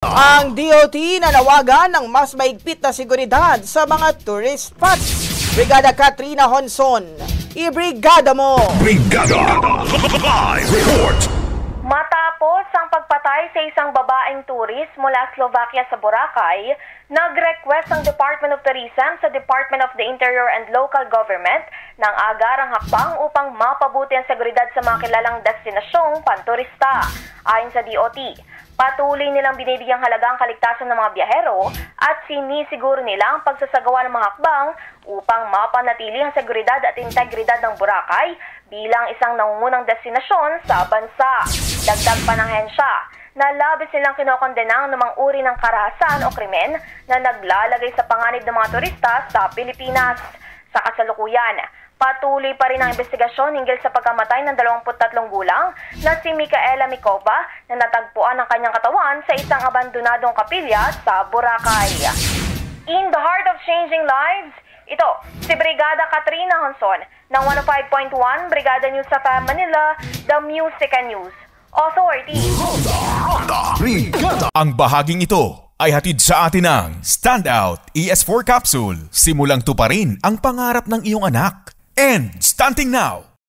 Ang DOT nanawagan ng mas maigpit na seguridad sa mga tourist spots. Brigada Katrina Honson, ibrigada mo! Brigada! Live report! Matapos ang pagpatay sa isang babaeng turis mula Slovakia sa Boracay, nag-request ang Department of Tourism sa Department of the Interior and Local Government ng agarang hakbang upang mapabuti ang seguridad sa mga kilalang destinasyong panturista. Ayon sa DOT, patuloy nilang binibigyang halaga ang kaligtasan ng mga biyahero at sinisiguro nila ang pagsasagawa ng mga hakbang upang mapanatili ang seguridad at integridad ng Boracay bilang isang nangungunang destinasyon sa bansa. Dagdag pa ng hensya na labis nilang kinokondena ang namang uri ng karahasan o krimen na naglalagay sa panganib ng mga turista sa Pilipinas. Sa kasalukuyan, patuloy pa rin ang investigasyon hinggil sa pagkamatay ng 23 gulang na si Micaela Micova na natagpuan ang kanyang katawan sa isang abandonadong kapilya sa Boracay. In the heart of changing lives, ito si Brigada Katrina Honson ng 105.1 Brigada News sa Manila, The Music and News Authority. Brigada! Ang bahaging ito ay hatid sa atin ng Standout ES4 Capsule. Simulang tuparin ang pangarap ng iyong anak. And stunting now,